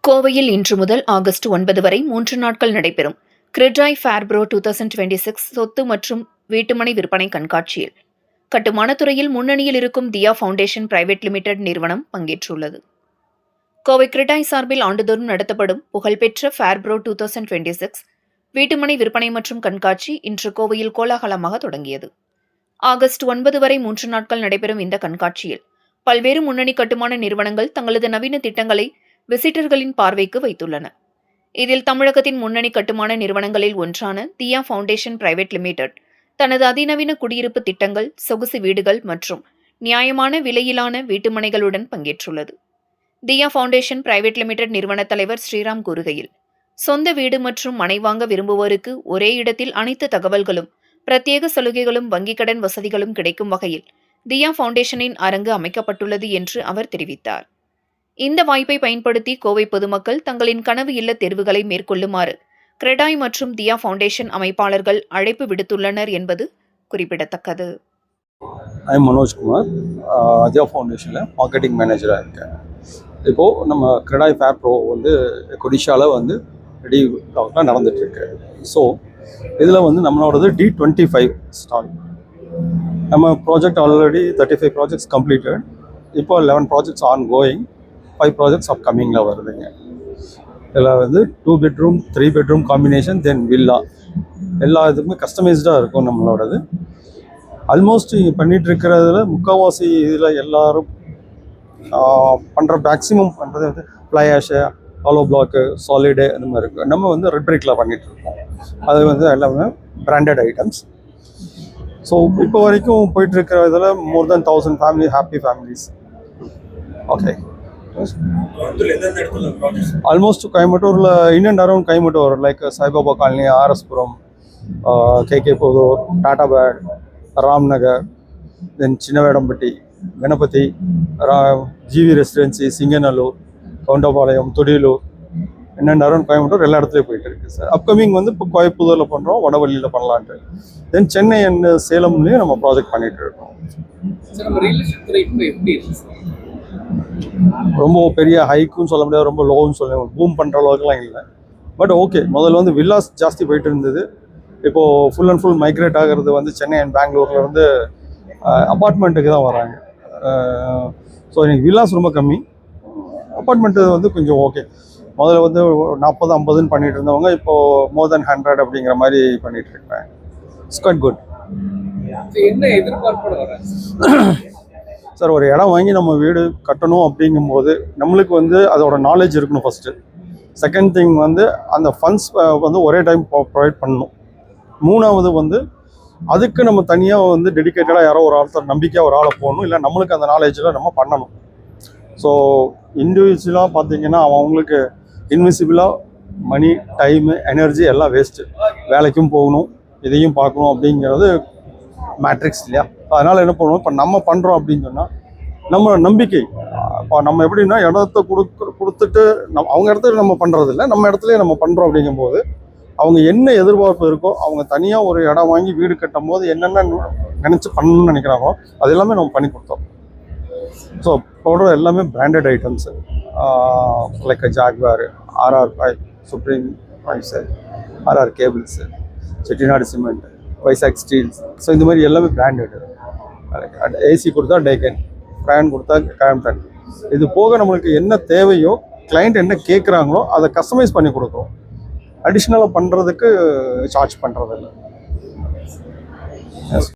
கோவையில் இன்று முதல் ஆகஸ்ட் 9 வரை 3 நாட்கள் நடைபெறும் கிரெடாய் ஃபேர்ப்ரோ 2026 சொத்து மற்றும் வீட்டுமனை விற்பனை கண்காட்சியில் கட்டுமானத்துறையில் முன்னணியில் இருக்கும் தியா ஃபவுண்டேஷன் பிரைவேட் லிமிடெட் நிறுவனம் பங்கேற்றுள்ளது. கோவை கிரெடாய் சார்பில் ஆண்டுதோறும் நடத்தப்படும் புகழ்பெற்ற ஃபேர்ப்ரோ 2026 வீட்டுமனை விற்பனை மற்றும் கண்காட்சி இன்று கோவையில் கோலாகலமாக தொடங்கியது. ஆகஸ்ட் 9 வரை 3 நாட்கள் நடைபெறும் இந்த கண்காட்சியில் பல்வேறு முன்னணி கட்டுமான நிறுவனங்கள் தங்களது நவீன திட்டங்களை விசிட்டர்களின் பார்வைக்கு வைத்துள்ளன. இதில் தமிழகத்தின் முன்னணி கட்டுமான நிறுவனங்களில் ஒன்றான தியா ஃபவுண்டேஷன் பிரைவேட் லிமிடெட் தனது அதிநவீன குடியிருப்பு திட்டங்கள், சொகுசு வீடுகள் மற்றும் நியாயமான விலையிலான வீட்டுமனைகளுடன் பங்கேற்றுள்ளது. தியா ஃபவுண்டேஷன் பிரைவேட் லிமிடெட் நிறுவன தலைவர் ஸ்ரீராம் கூறுகையில், சொந்த வீடு மற்றும் மனை வாங்க விரும்புவோருக்கு ஒரே இடத்தில் அனைத்து தகவல்களும், பிரத்யேக சலுகைகளும், வங்கிக் கடன் வசதிகளும் கிடைக்கும் வகையில் தியா ஃபவுண்டேஷனின் அரங்கு அமைக்கப்பட்டுள்ளது என்று அவர் தெரிவித்தார். இந்த வாய்ப்பை பயன்படுத்தி கோவை பொதுமக்கள் தங்களின் கனவு இல்ல தேர்வுகளை மேற்கொள்ளுமாறு கிரெடாய் மற்றும் தியா ஃபவுண்டேஷன் அமைப்பாளர்கள் அழைப்பு விடுத்துள்ளனர் என்பது குறிப்பிடத்தக்கது. ஐ எம் மனோஜ்குமார், தியா ஃபவுண்டேஷனில் மார்க்கெட்டிங் மேனேஜராக இருக்கேன். இப்போது நம்ம கிரெடாய் ஃபேர்ப்ரோ கொடிஷாவில் ரெடி நடந்துகிட்ருக்கு. ஸோ இதில் நம்மளோடது D25 ஸ்டால். நம்ம ப்ராஜெக்ட் ஆல்ரெடி 35 ப்ராஜெக்ட்ஸ் கம்ப்ளீட்டட். இப்போ 11 ப்ராஜெக்ட்ஸ் ஆன் கோயிங், 5 ப்ராஜெக்ட்ஸ் அப்கமிங்கில் வருதுங்க. இதில் 2 bedroom 3 bedroom combination, then villa, எல்லா இதுக்குமே கஸ்டமைஸ்டாக இருக்கும் நம்மளோடது. ஆல்மோஸ்ட் பண்ணிகிட்டு இருக்கிறதுல முக்கால்வாசி இதில் எல்லோரும் பண்ணுற மேக்ஸிமம் பண்ணுறது fly ash, hollow block, solid அந்த மாதிரி இருக்குது. நம்ம ரெட் பிரிக்கில் பண்ணிகிட்ருக்கோம். அது எல்லாமே பிராண்டட் ஐட்டம்ஸ். ஸோ இப்போ வரைக்கும் போயிட்டுருக்கிற இதில் more than 1000 family, happy families. Okay, almost கோயம்புத்தூரில் in and around Coimbatore, like Saibaba colony, RS Puram, KK Pudur, Tatabad, Ramnagar, then Chinnavedampatti, Ganapathy, GV residency, Singanallur, Goundampalayam, Thudiyalur, in and around Coimbatore எல்லா இடத்துலையும் போயிட்டு இருக்கு சார். அப்கமிங் இப்போ கோயம்புத்தூரில் பண்ணுறோம், வடவள்ளியில் பண்ணலான்ட்டு. தென் சென்னை அண்ட் சேலம்லேயும் நம்ம ப்ராஜெக்ட் பண்ணிட்டு இருக்கோம். ரொம்ப பெரிய ஹைக்குன்னு சொல்ல முடியாது, ரொம்ப லோன்னு சொல்ல முடியாது, பூம் பண்ணுற அளவுக்குலாம் இல்லை. பட் ஓகே, முதல்ல வில்லாஸ் ஜாஸ்தி போயிட்டு இருந்தது. இப்போது ஃபுல் அண்ட் ஃபுல் மைக்ரேட் ஆகிறது சென்னை அண்ட் பெங்களூர்லேருந்து அப்பார்ட்மெண்ட்டுக்கு தான் வராங்க. ஸோ எனக்கு வில்லாஸ் ரொம்ப கம்மி, அப்பார்ட்மெண்ட்டு கொஞ்சம் ஓகே. முதல்ல 40-50ன்னு பண்ணிட்டு இருந்தவங்க இப்போது மோர் தென் 100 அப்படிங்கிற மாதிரி பண்ணிட்டு இருக்கேன். It's quite good. என்ன எதிர்பார்ப்போட வர சார், ஒரு இடம் வாங்கி நம்ம வீடு கட்டணும் அப்படிங்கும்போது நம்மளுக்கு அதோட நாலேஜ் இருக்கணும் ஃபஸ்ட்டு. செகண்ட் திங் அந்த ஃபண்ட்ஸ் ஒரே டைம் ப்ரொவைட் பண்ணணும். மூணாவது அதுக்கு நம்ம தனியாக டெடிக்கேட்டடாக யாரோ ஒரு ஆள், நம்பிக்கையாக ஒரு ஆளை போகணும், இல்லை நம்மளுக்கு அந்த நாலேஜில் நம்ம பண்ணணும். ஸோ இண்டிவிஜுவலாக பார்த்தீங்கன்னா அவங்களுக்கு இன்விசிபிளாக மணி, டைமு, எனர்ஜி எல்லாம் வேஸ்ட்டு. வேலைக்கும் போகணும், இதையும் பார்க்கணும் அப்படிங்கிறது மேட்ரிக்ஸ் இல்லையா? அதனால் என்ன பண்ணுவோம், இப்போ நம்ம பண்ணுறோம் அப்படின்னு சொன்னால் நம்ம நம்பிக்கை. இப்போ நம்ம எப்படின்னா இடத்த கொடுத்துட்டு அவங்க இடத்துல நம்ம பண்ணுறதில்ல, நம்ம இடத்துலையே நம்ம பண்ணுறோம். அப்படிங்கும்போது அவங்க என்ன எதிர்பார்ப்பு இருக்கோ, அவங்க தனியாக ஒரு இடம் வாங்கி வீடு கட்டும் போது என்னென்ன நினச்சி பண்ணணும்னு நினைக்கிறாங்களோ அது எல்லாமே நம்ம பண்ணி கொடுத்தோம். ஸோ போடுற எல்லாமே branded items, like Jaquar, RR5, Supreme pipes, RR cables, Chettinad cement, Vizag steels. So இந்த மாதிரி எல்லாமே பிராண்டடு. ஏசி கொடுத்தா டேக்கன், ஃபேன் கொடுத்தா கேம்டன். இது போக நம்மளுக்கு என்ன தேவையோ, கிளைண்ட் என்ன கேட்குறாங்களோ அதை கஸ்டமைஸ் பண்ணி கொடுக்குறோம். அடிஷ்னலாக பண்ணுறதுக்கு சார்ஜ் பண்ணுறதில்ல. எஸ்.